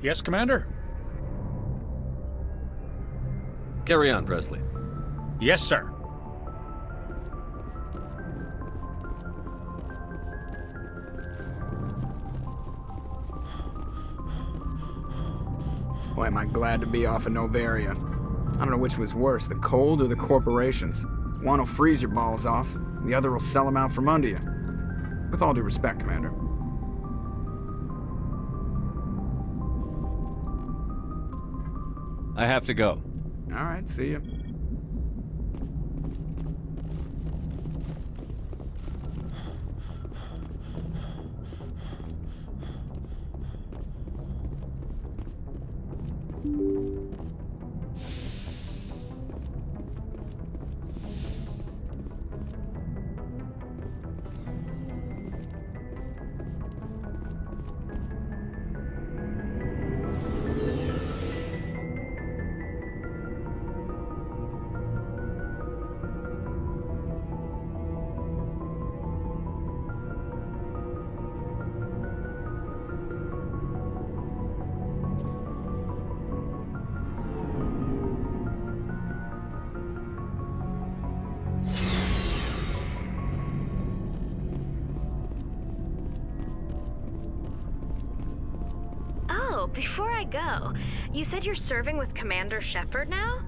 Yes, Commander? Carry on, Presley. Yes, sir. Boy, am I glad to be off of Novaria. I don't know which was worse, the cold or the corporations. One will freeze your balls off, the other will sell them out from under you. With all due respect, Commander. I have to go. Alright, see ya. Before I go, you said you're serving with Commander Shepard now?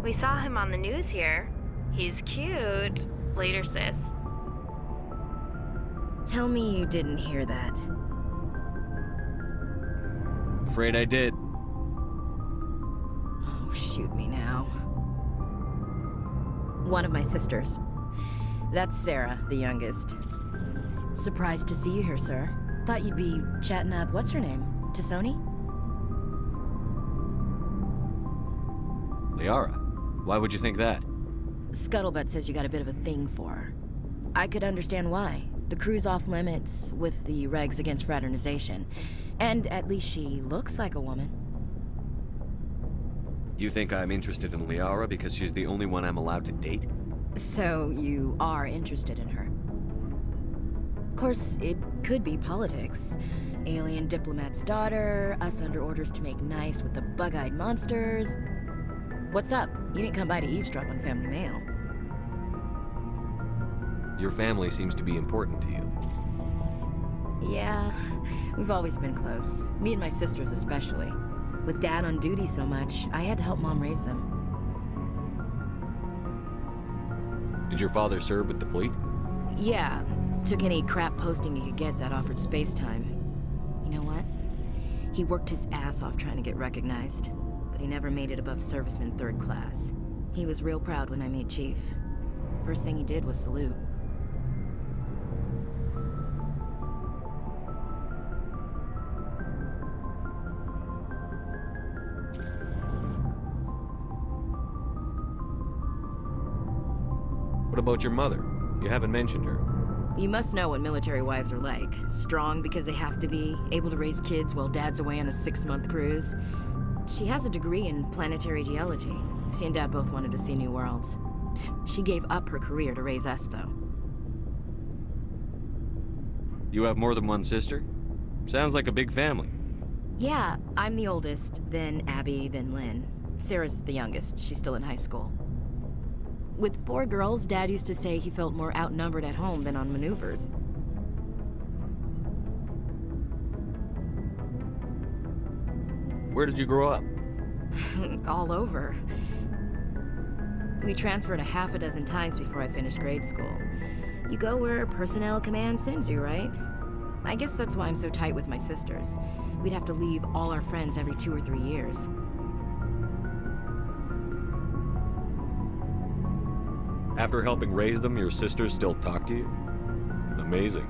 We saw him on the news here. He's cute. Later, sis. Tell me you didn't hear that. Afraid I did. Oh, shoot me now. One of my sisters. That's Sarah, the youngest. Surprised to see you here, sir. Thought you'd be chatting up, what's her name? Tassoni? Liara, why would you think that? Scuttlebutt says you got a bit of a thing for her. I could understand why. The crew's off limits with the regs against fraternization. And at least she looks like a woman. You think I'm interested in Liara because she's the only one I'm allowed to date? So you are interested in her. Of course, it could be politics. Alien diplomat's daughter, us under orders to make nice with the bug-eyed monsters. What's up? You didn't come by to eavesdrop on family mail. Your family seems to be important to you. Yeah, we've always been close. Me and my sisters especially. With Dad on duty so much, I had to help Mom raise them. Did your father serve with the fleet? Yeah, took any crap posting he could get that offered space time. You know what? He worked his ass off trying to get recognized, but he never made it above serviceman 3rd class. He was real proud when I made chief. First thing he did was salute. What about your mother? You haven't mentioned her. You must know what military wives are like. Strong because they have to be, able to raise kids while Dad's away on a 6-month cruise. She has a degree in planetary geology. She and Dad both wanted to see new worlds. She gave up her career to raise us, though. You have more than one sister? Sounds like a big family. Yeah, I'm the oldest, then Abby, then Lynn. Sarah's the youngest. She's still in high school. With 4 girls, Dad used to say he felt more outnumbered at home than on maneuvers. Where did you grow up? All over. We transferred a half a dozen times before I finished grade school. You go where personnel command sends you, right? I guess that's why I'm so tight with my sisters. We'd have to leave all our friends every 2 or 3 years. After helping raise them, your sisters still talk to you? Amazing.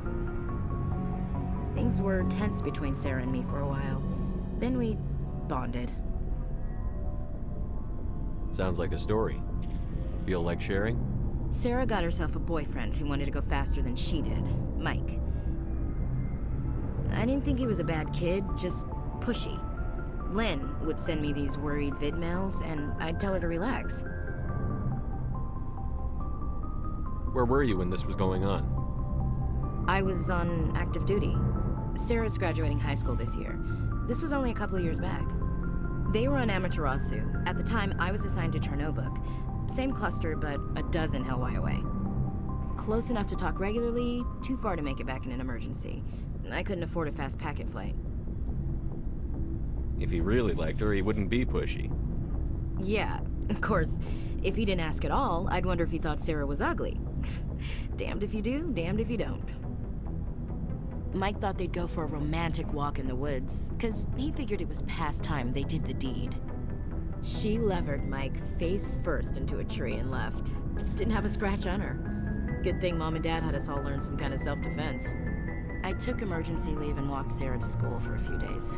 Things were tense between Sarah and me for a while. Then we bonded. Sounds like a story. Feel like sharing? Sarah got herself a boyfriend who wanted to go faster than she did, Mike. I didn't think he was a bad kid, just pushy. Lynn would send me these worried vid mails, and I'd tell her to relax. Where were you when this was going on? I was on active duty. Sarah's graduating high school this year. This was only a couple of years back. They were on Amaterasu. At the time, I was assigned to Chernobog. Same cluster, but a dozen LY away. Close enough to talk regularly, too far to make it back in an emergency. I couldn't afford a fast packet flight. If he really liked her, he wouldn't be pushy. Yeah, of course, if he didn't ask at all, I'd wonder if he thought Sarah was ugly. Damned if you do, damned if you don't. Mike thought they'd go for a romantic walk in the woods, because he figured it was past time they did the deed. She levered Mike face first into a tree and left. Didn't have a scratch on her. Good thing Mom and Dad had us all learn some kind of self-defense. I took emergency leave and walked Sarah to school for a few days.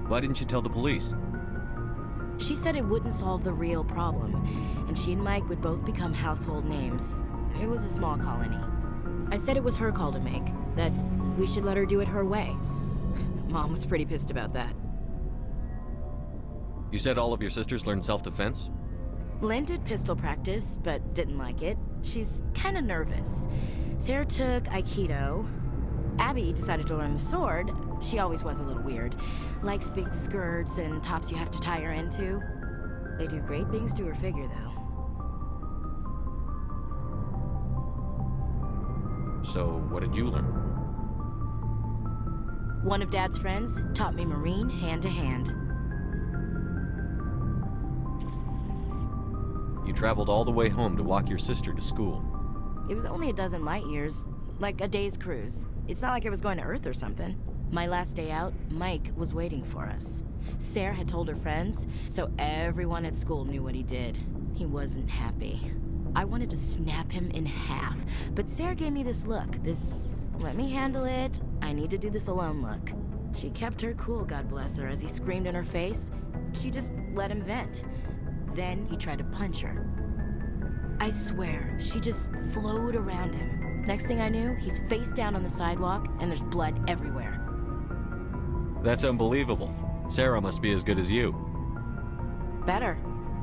Why didn't you tell the police? She said it wouldn't solve the real problem, and she and Mike would both become household names. It was a small colony. I said it was her call to make, that we should let her do it her way. Mom was pretty pissed about that. You said all of your sisters learned self-defense? Lynn did pistol practice, but didn't like it. She's kind of nervous. Sarah took Aikido. Abby decided to learn the sword. She always was a little weird. Likes big skirts and tops you have to tie her into. They do great things to her figure, though. So, what did you learn? One of Dad's friends taught me Marine hand to hand. You traveled all the way home to walk your sister to school. It was only a dozen light years, like a day's cruise. It's not like I was going to Earth or something. My last day out, Mike was waiting for us. Sarah had told her friends, so everyone at school knew what he did. He wasn't happy. I wanted to snap him in half, but Sarah gave me this look, this let me handle it, I need to do this alone look. She kept her cool, God bless her, as he screamed in her face. She just let him vent. Then he tried to punch her. I swear, she just flowed around him. Next thing I knew, he's face down on the sidewalk, and there's blood everywhere. That's unbelievable. Sarah must be as good as you. Better.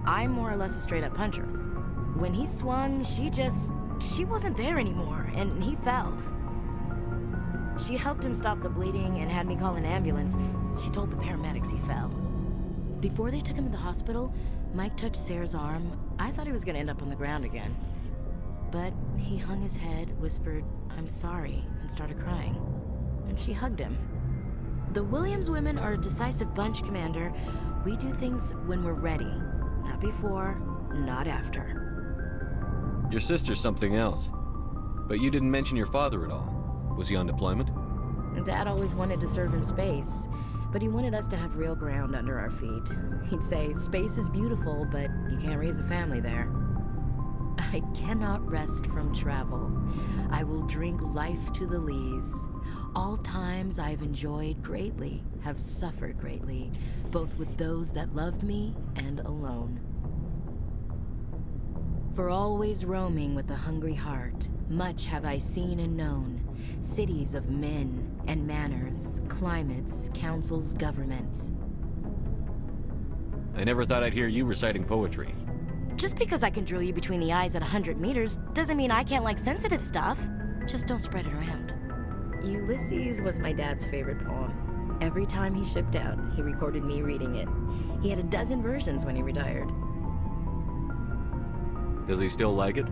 I'm more or less a straight-up puncher. When he swung, she wasn't there anymore, and he fell. She helped him stop the bleeding and had me call an ambulance. She told the paramedics he fell. Before they took him to the hospital, Mike touched Sarah's arm. I thought he was gonna end up on the ground again. But he hung his head, whispered, "I'm sorry," and started crying. And she hugged him. The Williams women are a decisive bunch, Commander. We do things when we're ready. Not before, not after. Your sister's something else. But you didn't mention your father at all. Was he on deployment? Dad always wanted to serve in space, but he wanted us to have real ground under our feet. He'd say, space is beautiful, but you can't raise a family there. I cannot rest from travel. I will drink life to the lees. All times I've enjoyed greatly, have suffered greatly, both with those that loved me and alone. For always roaming with a hungry heart, much have I seen and known, cities of men and manners, climates, councils, governments. I never thought I'd hear you reciting poetry. Just because I can drill you between the eyes at 100 meters doesn't mean I can't like sensitive stuff. Just don't spread it around. Ulysses was my dad's favorite poem. Every time he shipped out, he recorded me reading it. He had a dozen versions when he retired. Does he still like it?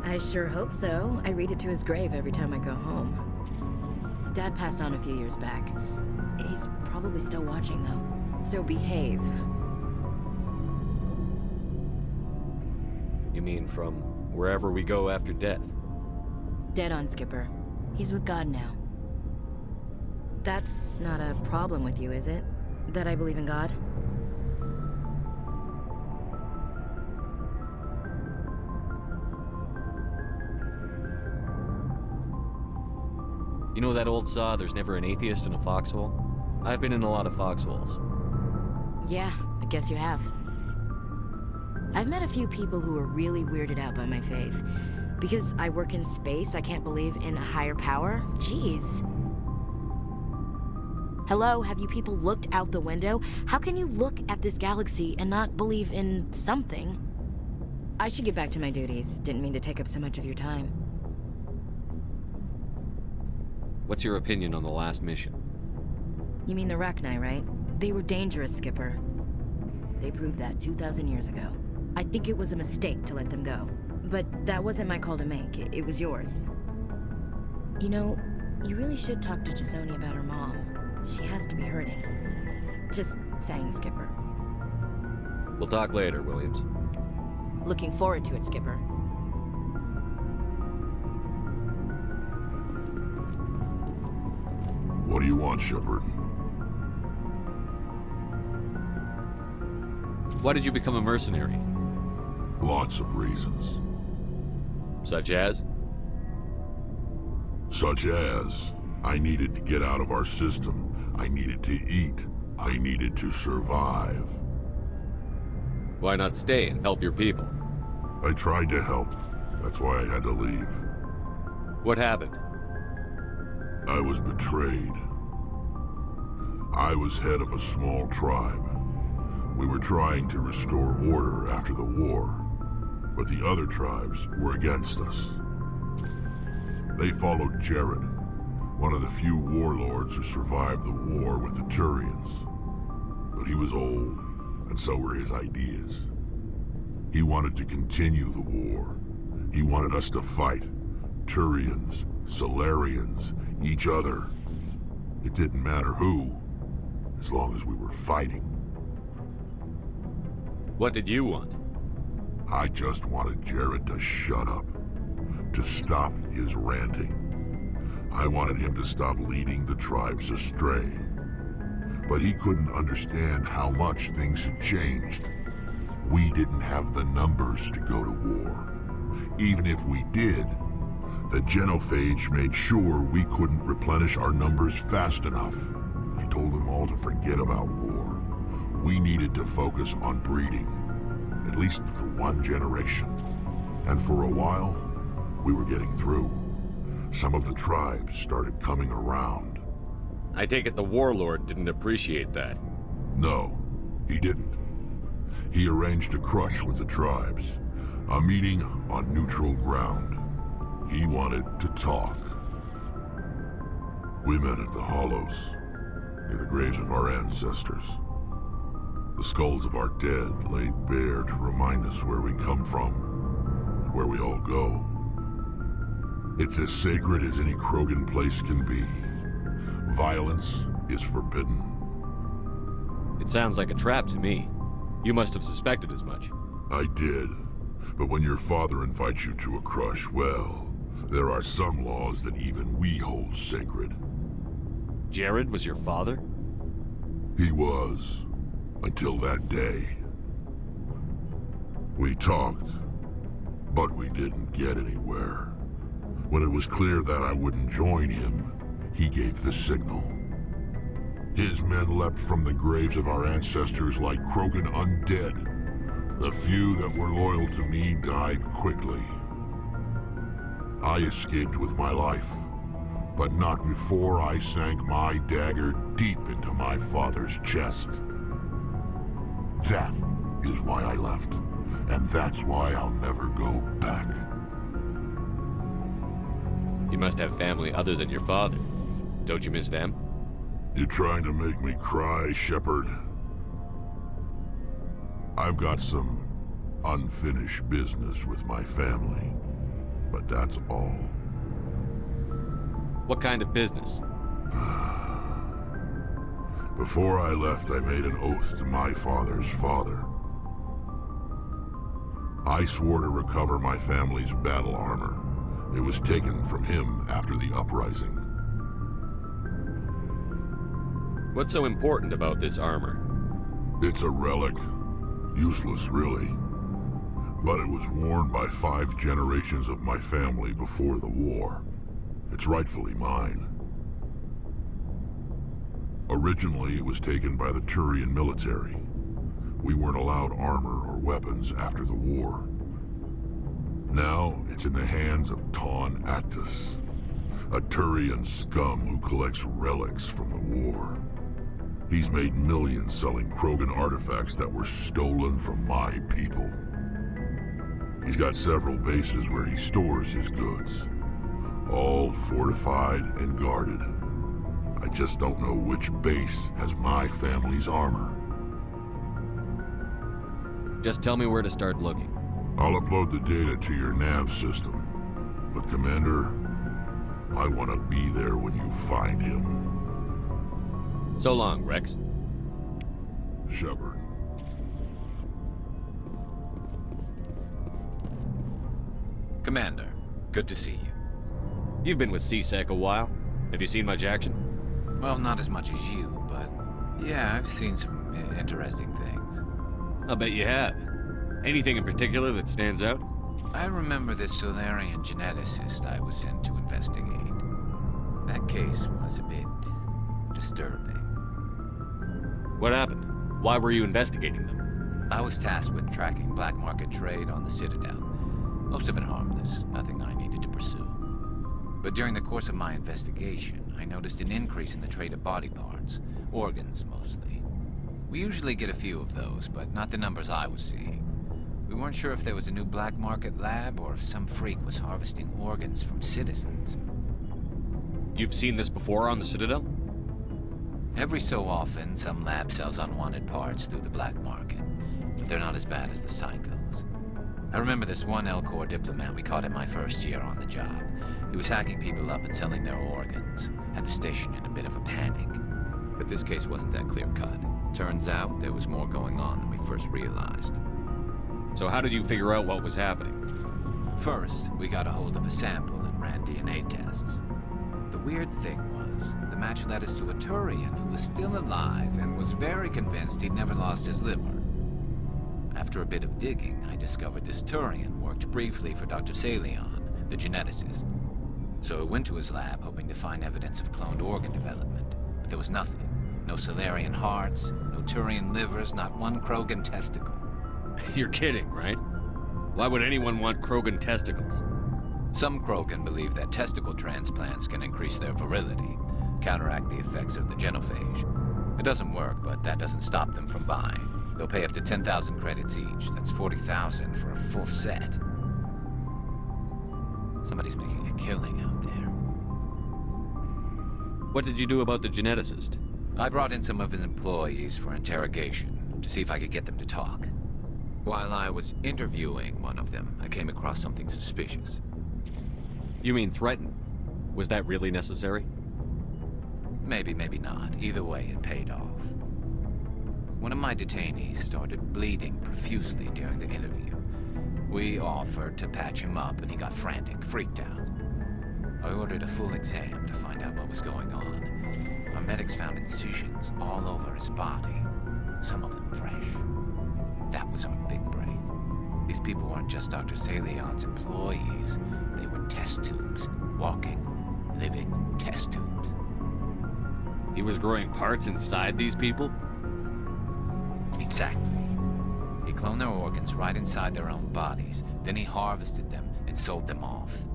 I sure hope so. I read it to his grave every time I go home. Dad passed on a few years back. He's probably still watching, though. So behave. You mean from wherever we go after death? Dead on, Skipper. He's with God now. That's not a problem with you, is it? That I believe in God? You know that old saw, there's never an atheist in a foxhole? I've been in a lot of foxholes. Yeah, I guess you have. I've met a few people who are really weirded out by my faith. Because I work in space, I can't believe in a higher power? Jeez. Hello, have you people looked out the window? How can you look at this galaxy and not believe in something? I should get back to my duties. Didn't mean to take up so much of your time. What's your opinion on the last mission? You mean the Rachni, right? They were dangerous, Skipper. They proved that 2,000 years ago. I think it was a mistake to let them go. But that wasn't my call to make. It was yours. You know, you really should talk to Tassoni about her mom. She has to be hurting. Just saying, Skipper. We'll talk later, Williams. Looking forward to it, Skipper. What do you want, Shepard? Why did you become a mercenary? Lots of reasons. Such as? Such as, I needed to get out of our system. I needed to eat. I needed to survive. Why not stay and help your people? I tried to help. That's why I had to leave. What happened? I was betrayed. I was head of a small tribe. We were trying to restore order after the war, but the other tribes were against us. They followed Jared, one of the few warlords who survived the war with the Turians. But he was old, and so were his ideas. He wanted to continue the war. He wanted us to fight. Turians, Solarians, each other. It didn't matter who, as long as we were fighting. What did you want? I just wanted Jared to shut up, to stop his ranting. I wanted him to stop leading the tribes astray. But he couldn't understand how much things had changed. We didn't have the numbers to go to war. Even if we did, the genophage made sure we couldn't replenish our numbers fast enough. I told them all to forget about war. We needed to focus on breeding, at least for one generation. And for a while, we were getting through. Some of the tribes started coming around. I take it the warlord didn't appreciate that. No, he didn't. He arranged a crush with the tribes, a meeting on neutral ground. He wanted to talk. We met at the Hollows, near the graves of our ancestors. The skulls of our dead laid bare to remind us where we come from and where we all go. It's as sacred as any Krogan place can be. Violence is forbidden. It sounds like a trap to me. You must have suspected as much. I did. But when your father invites you to a crush, well, there are some laws that even we hold sacred. Jared was your father? He was, until that day. We talked, but we didn't get anywhere. When it was clear that I wouldn't join him, he gave the signal. His men leapt from the graves of our ancestors like Krogan undead. The few that were loyal to me died quickly. I escaped with my life, but not before I sank my dagger deep into my father's chest. That is why I left, and that's why I'll never go back. You must have family other than your father. Don't you miss them? You trying to make me cry, Shepard? I've got some unfinished business with my family, but that's all. What kind of business? Before I left, I made an oath to my father's father. I swore to recover my family's battle armor. It was taken from him after the uprising. What's so important about this armor? It's a relic. Useless, really. But it was worn by 5 generations of my family before the war. It's rightfully mine. Originally, it was taken by the Turian military. We weren't allowed armor or weapons after the war. Now, it's in the hands of Ton Actus, a Turian scum who collects relics from the war. He's made millions selling Krogan artifacts that were stolen from my people. He's got several bases where he stores his goods. All fortified and guarded. I just don't know which base has my family's armor. Just tell me where to start looking. I'll upload the data to your nav system. But Commander, I want to be there when you find him. So long, Rex. Shepard. Commander, good to see you. You've been with CSEC a while. Have you seen much action? Well, not as much as you, but yeah, I've seen some interesting things. I'll bet you have. Anything in particular that stands out? I remember this Solarian geneticist I was sent to investigate. That case was a bit disturbing. What happened? Why were you investigating them? I was tasked with tracking black market trade on the Citadel. Most of it harmless, nothing I needed to pursue. But during the course of my investigation, I noticed an increase in the trade of body parts, organs mostly. We usually get a few of those, but not the numbers I was seeing. We weren't sure if there was a new black market lab or if some freak was harvesting organs from citizens. You've seen this before on the Citadel? Every so often, some lab sells unwanted parts through the black market, but they're not as bad as the psychos. I remember this one L-Corps diplomat we caught in my first year on the job. He was hacking people up and selling their organs. Had the station in a bit of a panic. But this case wasn't that clear-cut. Turns out there was more going on than we first realized. So how did you figure out what was happening? First, we got a hold of a sample and ran DNA tests. The weird thing was, the match led us to a Turian who was still alive and was very convinced he'd never lost his liver. After a bit of digging, I discovered this Turian worked briefly for Dr. Salion, the geneticist. So I went to his lab hoping to find evidence of cloned organ development, but there was nothing. No Solarian hearts, no Turian livers, not one Krogan testicle. You're kidding, right? Why would anyone want Krogan testicles? Some Krogan believe that testicle transplants can increase their virility, counteract the effects of the genophage. It doesn't work, but that doesn't stop them from buying. They'll pay up to 10,000 credits each. That's 40,000 for a full set. Somebody's making a killing out there. What did you do about the geneticist? I brought in some of his employees for interrogation, to see if I could get them to talk. While I was interviewing one of them, I came across something suspicious. You mean threaten? Was that really necessary? Maybe, maybe not. Either way, it paid off. One of my detainees started bleeding profusely during the interview. We offered to patch him up, and he got frantic, freaked out. I ordered a full exam to find out what was going on. Our medics found incisions all over his body, some of them fresh. That was our big break. These people weren't just Dr. Salion's employees. They were test tubes. Walking, living test tubes. He was growing parts inside these people? Exactly. He cloned their organs right inside their own bodies. Then he harvested them and sold them off.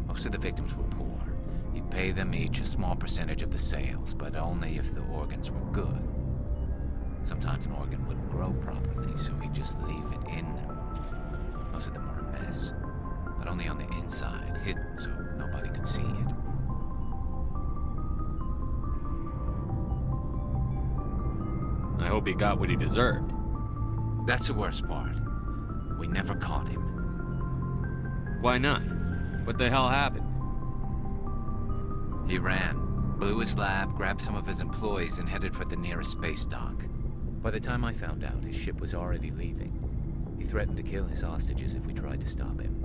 Most of the victims were poor. He'd pay them each a small percentage of the sales, but only if the organs were good. Sometimes an organ wouldn't grow properly, so he'd just leave it in them. Most of them were a mess, but only on the inside, hidden so nobody could see it. I hope he got what he deserved. That's the worst part. We never caught him. Why not? What the hell happened? He ran, blew his lab, grabbed some of his employees, and headed for the nearest space dock. By the time I found out, his ship was already leaving. He threatened to kill his hostages if we tried to stop him.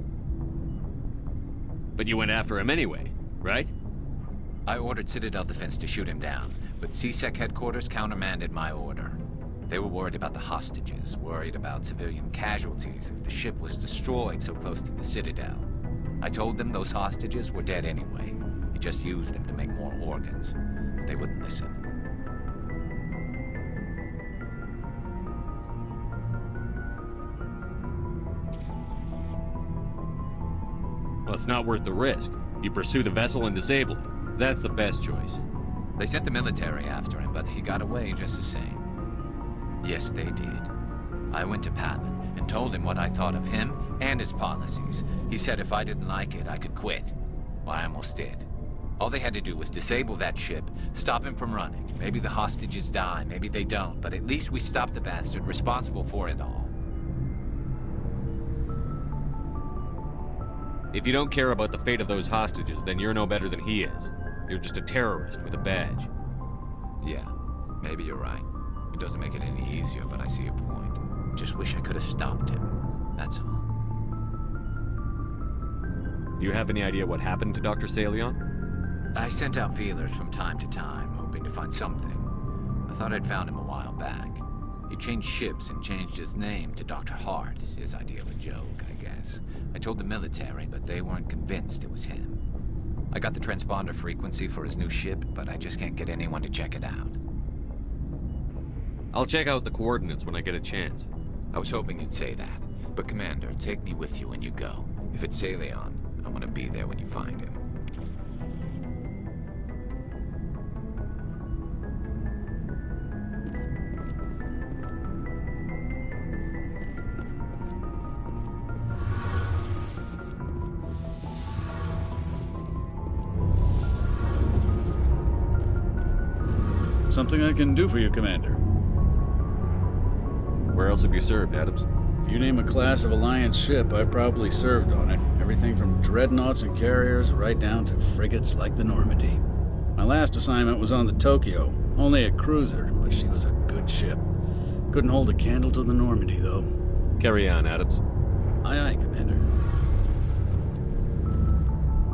But you went after him anyway, right? I ordered Citadel Defense to shoot him down, but CSEC headquarters countermanded my order. They were worried about the hostages, worried about civilian casualties if the ship was destroyed so close to the Citadel. I told them those hostages were dead anyway. He just used them to make more organs. But they wouldn't listen. Well, it's not worth the risk. You pursue the vessel and disable it. That's the best choice. They sent the military after him, but he got away just the same. Yes, they did. I went to Palin and told him what I thought of him and his policies. He said if I didn't like it, I could quit. Well, I almost did. All they had to do was disable that ship, stop him from running. Maybe the hostages die, maybe they don't, but at least we stopped the bastard responsible for it all. If you don't care about the fate of those hostages, then you're no better than he is. You're just a terrorist with a badge. Yeah, maybe you're right. It doesn't make it any easier, but I see a point. Just wish I could have stopped him. That's all. Do you have any idea what happened to Dr. Salion? I sent out feelers from time to time, hoping to find something. I thought I'd found him a while back. He changed ships and changed his name to Dr. Hart, his idea of a joke, I guess. I told the military, but they weren't convinced it was him. I got the transponder frequency for his new ship, but I just can't get anyone to check it out. I'll check out the coordinates when I get a chance. I was hoping you'd say that. But Commander, take me with you when you go. If it's Salion, I want to be there when you find him. Something I can do for you, Commander. Where else have you served, Adams? If you name a class of Alliance ship, I've probably served on it. Everything from dreadnoughts and carriers right down to frigates like the Normandy. My last assignment was on the Tokyo, only a cruiser, but she was a good ship. Couldn't hold a candle to the Normandy, though. Carry on, Adams. Aye, aye, Commander.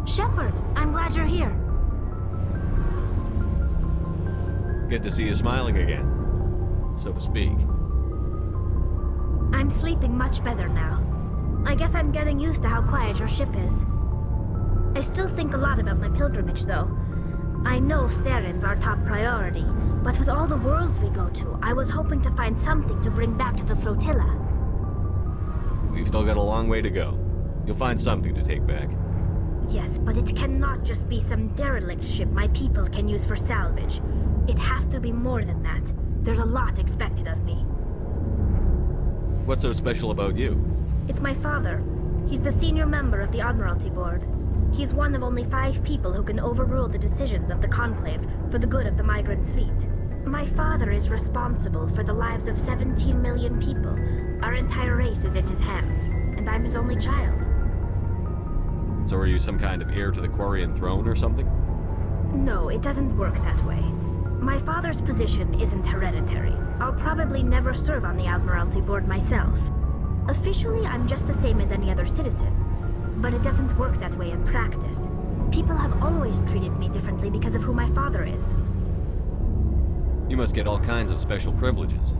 Shepard, I'm glad you're here. Good to see you smiling again, so to speak. I'm sleeping much better now. I guess I'm getting used to how quiet your ship is. I still think a lot about my pilgrimage, though. I know Saren's our top priority, but with all the worlds we go to, I was hoping to find something to bring back to the flotilla. We've still got a long way to go. You'll find something to take back. Yes, but it cannot just be some derelict ship my people can use for salvage. It has to be more than that. There's a lot expected of me. What's so special about you? It's my father. He's the senior member of the Admiralty Board. He's one of only 5 people who can overrule the decisions of the Conclave for the good of the migrant fleet. My father is responsible for the lives of 17 million people. Our entire race is in his hands, and I'm his only child. So are you some kind of heir to the Quarian throne or something? No, it doesn't work that way. My father's position isn't hereditary. I'll probably never serve on the Admiralty Board myself. Officially, I'm just the same as any other citizen. But it doesn't work that way in practice. People have always treated me differently because of who my father is. You must get all kinds of special privileges.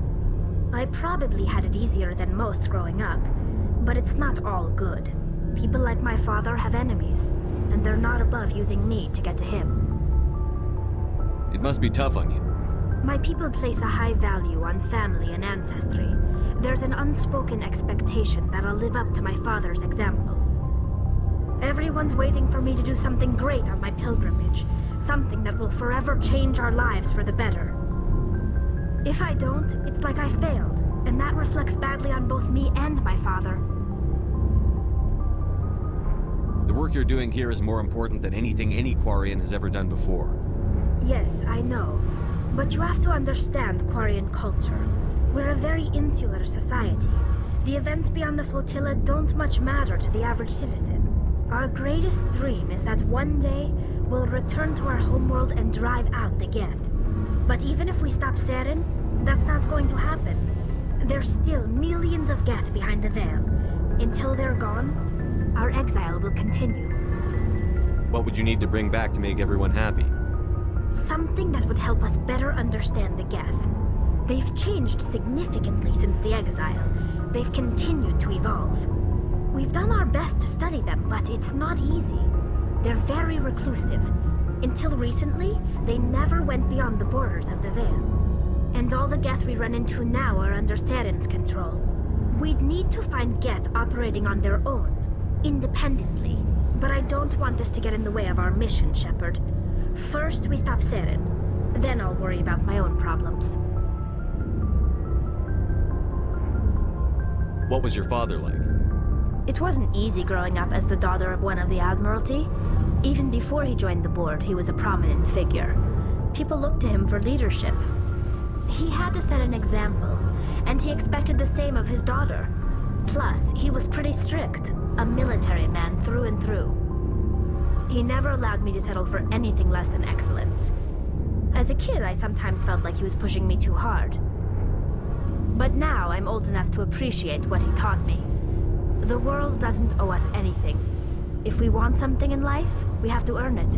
I probably had it easier than most growing up, but it's not all good. People like my father have enemies, and they're not above using me to get to him. It must be tough on you. My people place a high value on family and ancestry. There's an unspoken expectation that I'll live up to my father's example. Everyone's waiting for me to do something great on my pilgrimage, something that will forever change our lives for the better. If I don't, it's like I failed, and that reflects badly on both me and my father. The work you're doing here is more important than anything any Quarian has ever done before. Yes, I know. But you have to understand Quarian culture. We're a very insular society. The events beyond the flotilla don't much matter to the average citizen. Our greatest dream is that one day we'll return to our homeworld and drive out the Geth. But even if we stop Saren, that's not going to happen. There's still millions of Geth behind the veil. Until they're gone, our exile will continue. What would you need to bring back to make everyone happy? Something that would help us better understand the Geth. They've changed significantly since the exile. They've continued to evolve. We've done our best to study them, but it's not easy. They're very reclusive. Until recently, they never went beyond the borders of the Veil. And all the Geth we run into now are under Saren's control. We'd need to find Geth operating on their own, independently. But I don't want this to get in the way of our mission, Shepard. First, we stop Saren. Then I'll worry about my own problems. What was your father like? It wasn't easy growing up as the daughter of one of the Admiralty. Even before he joined the board, he was a prominent figure. People looked to him for leadership. He had to set an example, and he expected the same of his daughter. Plus, he was pretty strict, a military man through and through. He never allowed me to settle for anything less than excellence. As a kid, I sometimes felt like he was pushing me too hard. But now I'm old enough to appreciate what he taught me. The world doesn't owe us anything. If we want something in life, we have to earn it.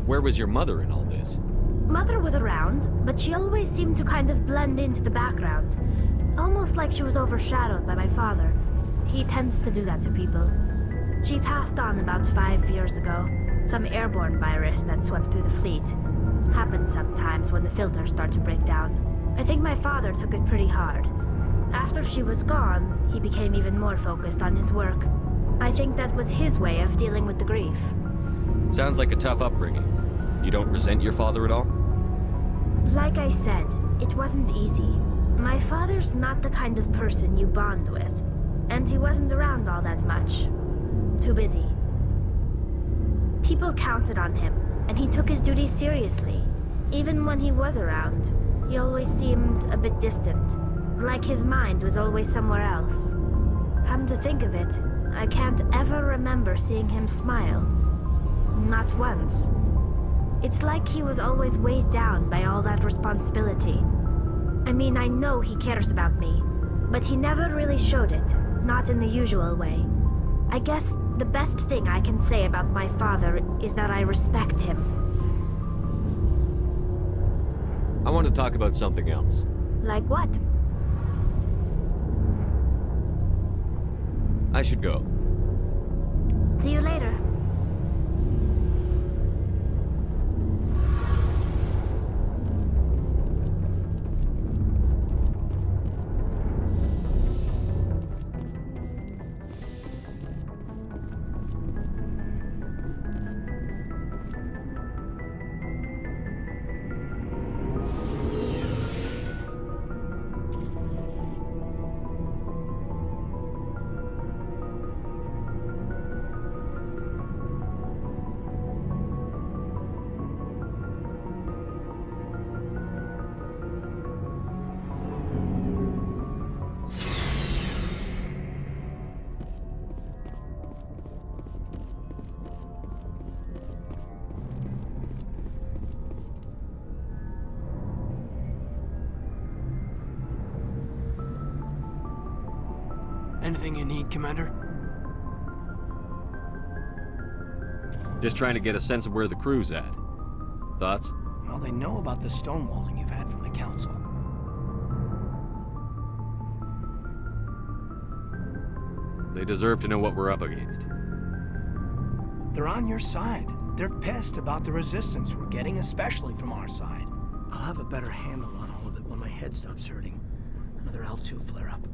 Where was your mother in all this? Mother was around, but she always seemed to kind of blend into the background. Almost like she was overshadowed by my father. He tends to do that to people. She passed on about 5 years ago. Some airborne virus that swept through the fleet. Happens sometimes when the filters start to break down. I think my father took it pretty hard. After she was gone, he became even more focused on his work. I think that was his way of dealing with the grief. Sounds like a tough upbringing. You don't resent your father at all? Like I said, it wasn't easy. My father's not the kind of person you bond with. And he wasn't around all that much. Too busy. People counted on him, and he took his duties seriously. Even when he was around, he always seemed a bit distant. Like his mind was always somewhere else. Come to think of it, I can't ever remember seeing him smile. Not once. It's like he was always weighed down by all that responsibility. I mean, I know he cares about me, but he never really showed it, not in the usual way. I guess the best thing I can say about my father is that I respect him. I want to talk about something else. Like what? I should go. See you later. Anything you need, Commander? Just trying to get a sense of where the crew's at. Thoughts? Well, they know about the stonewalling you've had from the Council. They deserve to know what we're up against. They're on your side. They're pissed about the resistance we're getting, especially from our side. I'll have a better handle on all of it when my head stops hurting. Another L2 flare-up.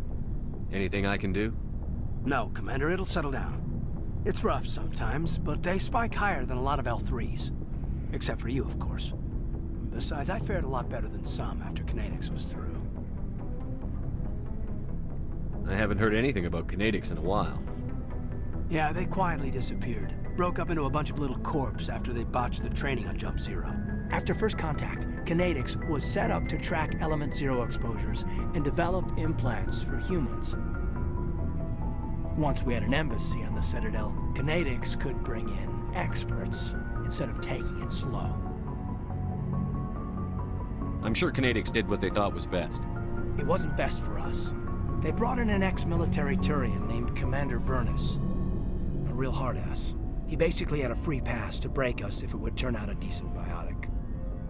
Anything I can do? No, Commander, it'll settle down. It's rough sometimes, but they spike higher than a lot of L3s. Except for you, of course. Besides, I fared a lot better than some after Kinetics was through. I haven't heard anything about Kinetics in a while. Yeah, they quietly disappeared. Broke up into a bunch of little corps after they botched the training on Jump Zero. After first contact, Kinetics was set up to track Element Zero exposures and develop implants for humans. Once we had an embassy on the Citadel, Kinetics could bring in experts instead of taking it slow. I'm sure Kinetics did what they thought was best. It wasn't best for us. They brought in an ex-military Turian named Commander Vernus. A real hard-ass. He basically had a free pass to break us if it would turn out a decent biotic.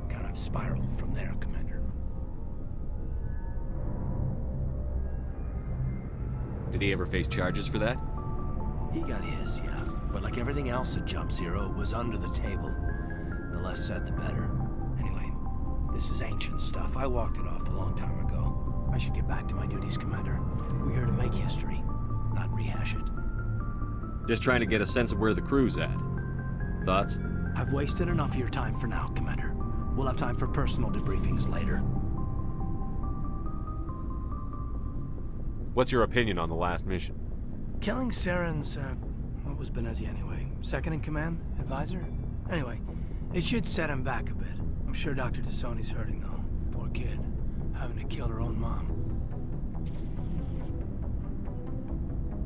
Kind of spiraled from there, Commander. Did he ever face charges for that? He got his, yeah. But like everything else at Jump Zero, it was under the table. The less said, the better. Anyway, this is ancient stuff. I walked it off a long time ago. I should get back to my duties, Commander. We're here to make history, not rehash it. Just trying to get a sense of where the crew's at. Thoughts? I've wasted enough of your time for now, Commander. We'll have time for personal debriefings later. What's your opinion on the last mission? Killing Saren's, was Benezia anyway? Second in command? Advisor? Anyway, it should set him back a bit. I'm sure Dr. Tassoni's hurting, though. Poor kid. Having to kill her own mom.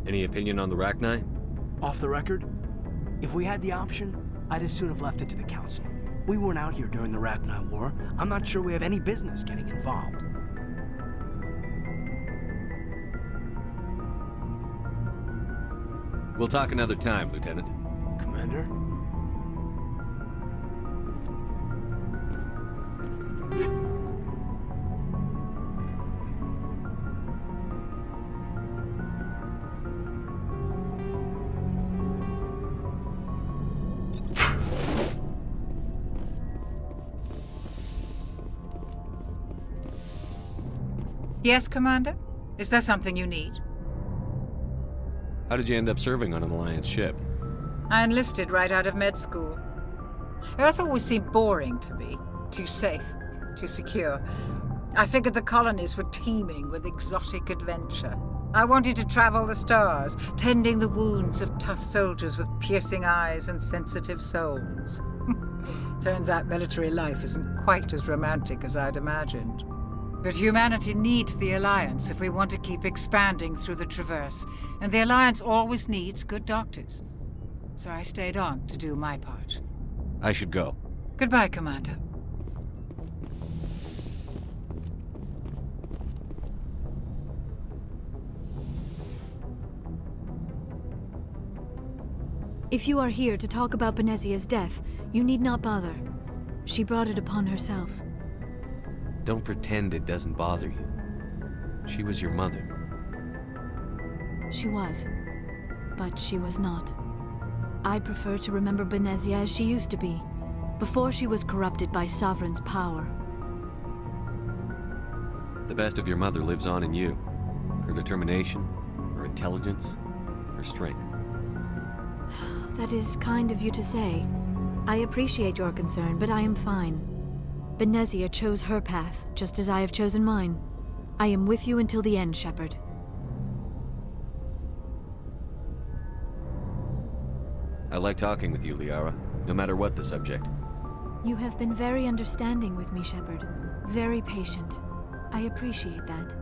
Any opinion on the Rachni? Off the record? If we had the option, I'd as soon have left it to the Council. We weren't out here during the Rachni War. I'm not sure we have any business getting involved. We'll talk another time, Lieutenant. Commander? Yes, Commander? Is there something you need? How did you end up serving on an Alliance ship? I enlisted right out of med school. Earth always seemed boring to me. Too safe, too secure. I figured the colonies were teeming with exotic adventure. I wanted to travel the stars, tending the wounds of tough soldiers with piercing eyes and sensitive souls. Turns out military life isn't quite as romantic as I'd imagined. But humanity needs the Alliance if we want to keep expanding through the Traverse, and the Alliance always needs good doctors. So I stayed on to do my part. I should go. Goodbye, Commander. If you are here to talk about Benezia's death, you need not bother. She brought it upon herself. Don't pretend it doesn't bother you. She was your mother. She was. But she was not. I prefer to remember Benezia as she used to be, before she was corrupted by Sovereign's power. The best of your mother lives on in you. Her determination, her intelligence, her strength. That is kind of you to say. I appreciate your concern, but I am fine. Benezia chose her path, just as I have chosen mine. I am with you until the end, Shepard. I like talking with you, Liara, no matter what the subject. You have been very understanding with me, Shepard. Very patient. I appreciate that.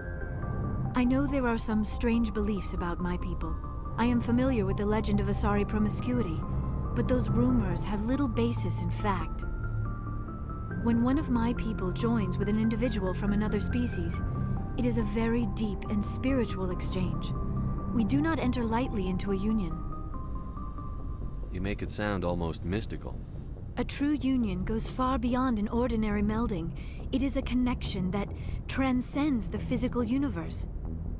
I know there are some strange beliefs about my people. I am familiar with the legend of Asari promiscuity, but those rumors have little basis in fact. When one of my people joins with an individual from another species, it is a very deep and spiritual exchange. We do not enter lightly into a union. You make it sound almost mystical. A true union goes far beyond an ordinary melding. It is a connection that transcends the physical universe.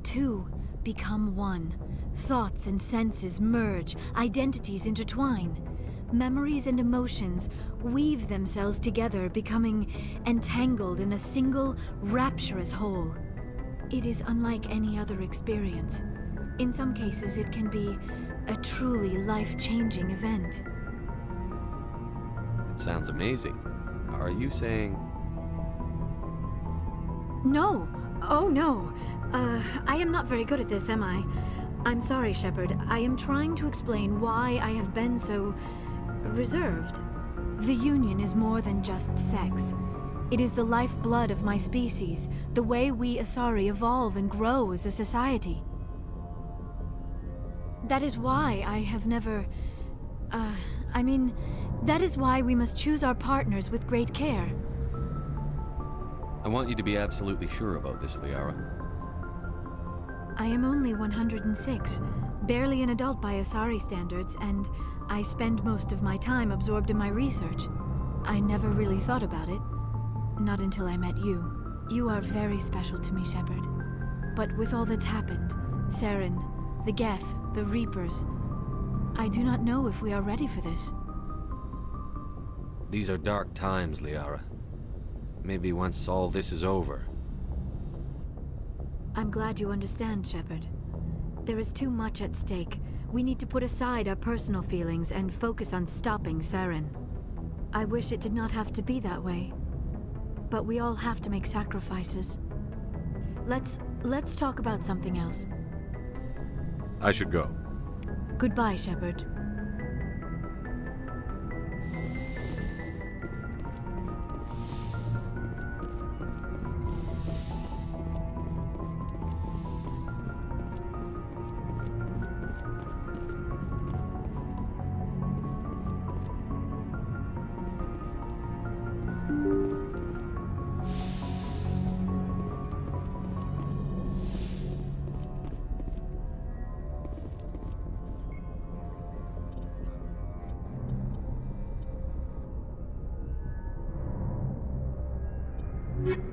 Two become one. Thoughts and senses merge, identities intertwine. Memories and emotions weave themselves together, becoming entangled in a single, rapturous whole. It is unlike any other experience. In some cases, it can be a truly life-changing event. It sounds amazing. Are you saying... No! Oh, no. I am not very good at this, am I? I'm sorry, Shepard. I am trying to explain why I have been so... reserved. The Union is more than just sex. It is the lifeblood of my species, the way we Asari evolve and grow as a society. That is why I have never... that is why we must choose our partners with great care. I want you to be absolutely sure about this, Liara. I am only 106, barely an adult by Asari standards, and I spend most of my time absorbed in my research. I never really thought about it. Not until I met you. You are very special to me, Shepard. But with all that's happened, Saren, the Geth, the Reapers, I do not know if we are ready for this. These are dark times, Liara. Maybe once all this is over. I'm glad you understand, Shepard. There is too much at stake. We need to put aside our personal feelings and focus on stopping Saren. I wish it did not have to be that way. But we all have to make sacrifices. Let's talk about something else. I should go. Goodbye, Shepard. it.